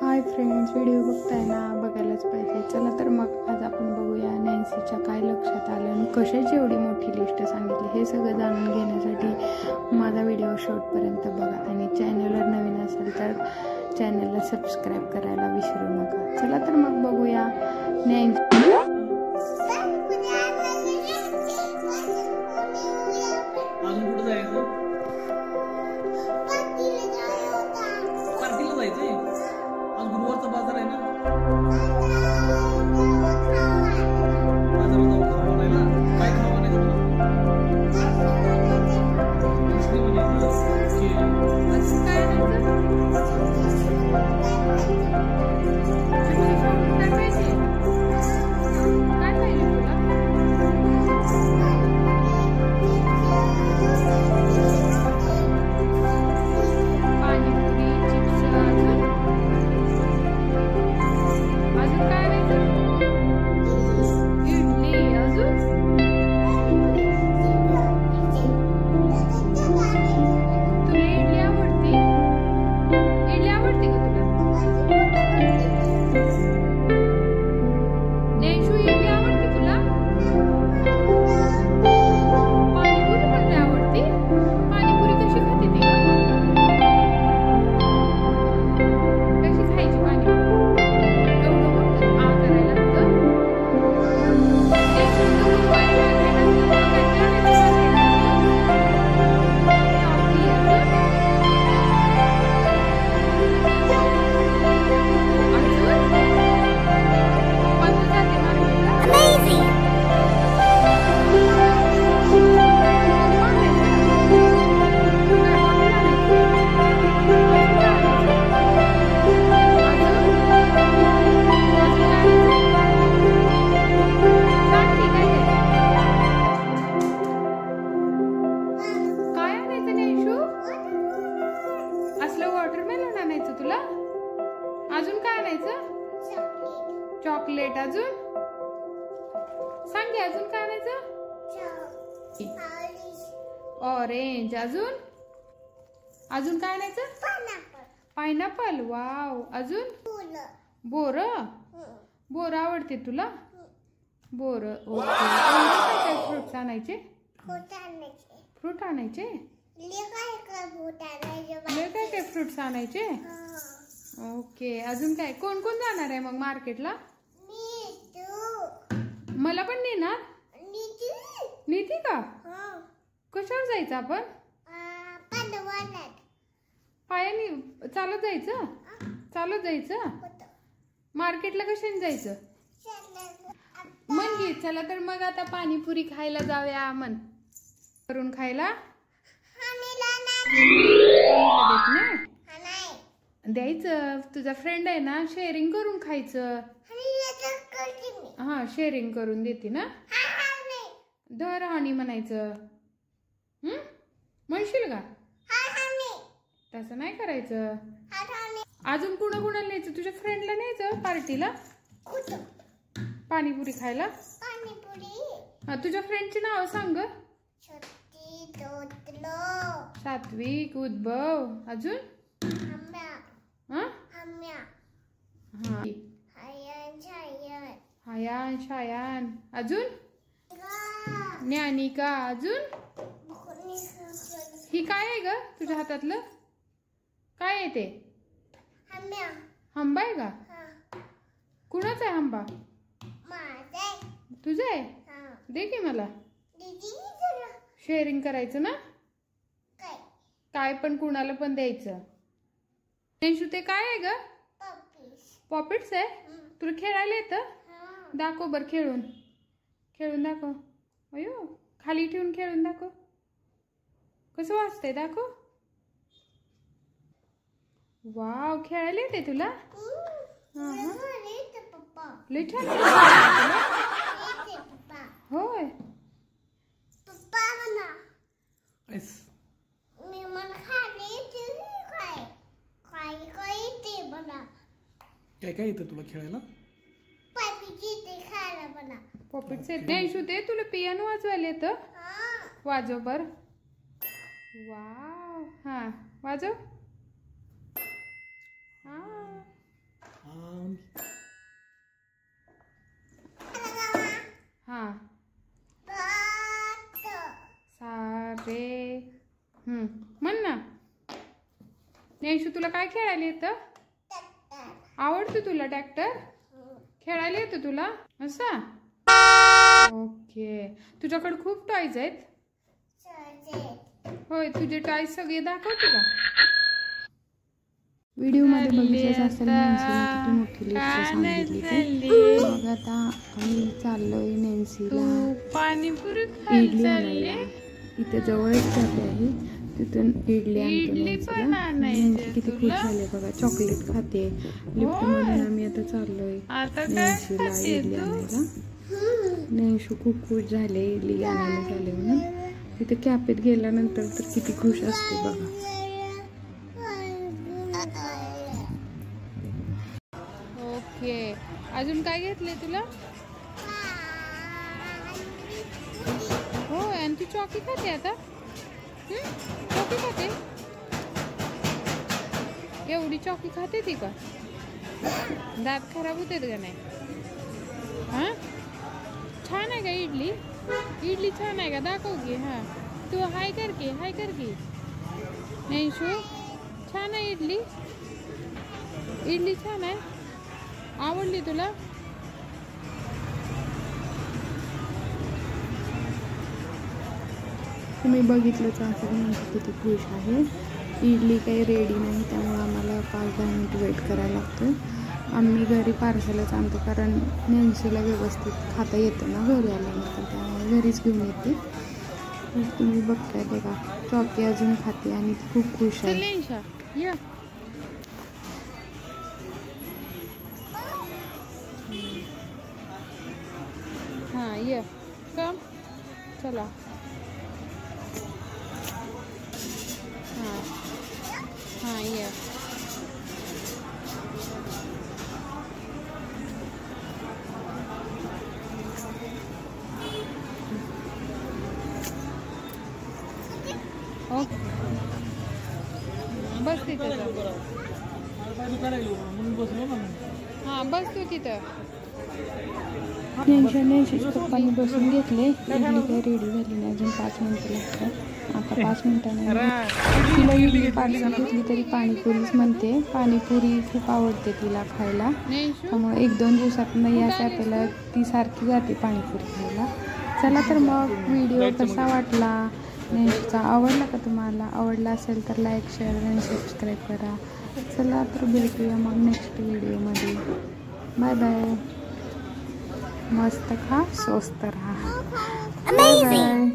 Hi friends, video बघताय ना, बघायलाच पाहिजे. चला तर मग आज आपण बघूया नॅन्सीच्या काय लक्षात आलं आणि कशाची एवढी मोठी लिस्ट सांगितली. हे सगळं जाणून घेण्यासाठी माझा व्हिडिओ शेवटपर्यंत बघा आणि चॅनलवर नवीन असेल तर चॅनलला सबस्क्राईब करायला विसरू नका. चला तर मग बघूया नॅन्सी. बाजार आहे ना, काय खावं नाही अजून काय आणायचं? चॉकलेट. अजून सांग की, अजून काय आणायचं? ऑरेंज. अजून अजून काय आणायचं? पायनॅपल. वाव. अजून बोर. बोर आवडते तुला? बोर. ओके. काय फ्रुट्स आणायचे? फ्रूट आणायचे. काय फ्रुट्स आणायचे? ओके. अजून काय? कोण कोण जाणार आहे मग मार्केटला? मला पण नेणार? नीती का? कशावर जायचं आपण? पायाने चालत जायचं? चालत जायचं? मार्केटला कशाने जायचं? मन घे. चला तर मग आता पाणीपुरी खायला जाऊया. मन करून खायला द्यायचं. तुझा फ्रेंड आहे ना, शेअरिंग करून खायचं. हा, शेअरिंग करून देते ना. धर हानी म्हणायचं. म्हणशील का? तसं नाही करायचं. अजून कुणाला न्यायचं? तुझ्या फ्रेंडला न्यायचं पार्टीला पाणीपुरी खायला. हा, तुझ्या फ्रेंडची नाव सांग. सात्विक, उद्भव. अजून हयान, शायान. अजून ज्ञानिका. अजून ही काय आहे ग तुझ्या हातातलं? काय आहे ते? हंबा आहे का? कुणाचा आहे हंबा? तुझा आहे? दे की मला. शेअरिंग करायचं ना. काय पण कुणाला पण द्यायचं. ते काय आहे ग? पॉपिट्स आहे. तुला खेळायला येतं? दाखव बर. खेळून दाखव. अयो, खाली ठेवून खेळून दाखव. कसं वाजतंय? दाखव. वाव, खेळायला येते तुला? लय छान. होय. काय येतं तुला खेळायला? पॉपिट्स येत नाही. ते तुला पियानो वाजवायला येतं? वाजव बर. वाव. हा, वाजव. हा, रे. म्हण ना. नेशू तुला काय खेळायला येतं? आवडतं तुला ट्रॅक्टर? खेळायला येतं तुला असं? ओके. तुझ्याकडे खूप टॉयज आहेत? होय. तुझे टॉयज सगळे दाखवते का? व्हिडिओ मध्ये बघितलं असेल नॅन्सीला किती मोठी लिस्ट सांगितली ती. मग आता आम्ही चाललोय नॅन्सीला पाणीपुरी इडली आणायला. इथे जवळच कॅफे आहे, तिथून इडली आणतो नॅन्सीला. नॅन्सी किती खुश झाले बघा, चॉकलेट खाते. लिफ्ट मधून आम्ही आता चाललोय नॅन्सीला इडली आणायला. नॅन्शू खूप खुश झाले इडली आणायला झाले म्हणून. तिथे कॅफेत गेल्यानंतर तर किती खुश असते बघा. ओके. अजून काय घेतले तुला? हो. आणि ती चॉकी खाते आता? चॉकी खाते? एवढी चॉकी खाते ती का? दात खराब होते का नाही? हा. छान आहे का इडली? इडली छान आहे का? दाखव की. हा तू हाय कर की, हाय कर की. नाही शो छान आहे इडली. इडली छान आहे. आवडली तुला? तुम्ही बघितलंच असेल म्हणजे किती खुश आहे. इडली काही रेडी नाही, त्यामुळे आम्हाला 5-10 मिनिट वेट करायला लागतं. आम्ही घरी पार्सलच आणतो, कारण नॅन्सीला व्यवस्थित खाता येतं ना घरी आल्यानंतर, त्यामुळे घरीच घेऊन येते. तुम्ही बघताय बघा, चॉकी अजून खाते आणि ती खूप खुश आहे. हाँ ये कम चला. हाँ हाँ ये ओके. बस तिथे. हाँ बस तू तिथं. नॅन्सीच्या पप्पांनी बसून घेतले. इडली काही रेडी झाली नाही अजून, 5 मिनिटं लागतात. आता 5 मिनिटांनी तिला इडली पार्सल घेतली तरी पाणीपुरीच म्हणते. पाणीपुरी खूप आवडते तिला खायला, त्यामुळे 1-2 दिवसात या कॅफेला ती सारखी जाते पाणीपुरी खायला. चला तर मग व्हिडिओ कसा वाटला नॅन्सीचा? आवडला का तुम्हाला? आवडला असेल तर लाईक, शेअर आणि सबस्क्राईब करा. चला तर भेटूया मग नेक्स्ट व्हिडिओमध्ये. Bye bye. मस्त खा, स्वस्त राहा. Bye bye.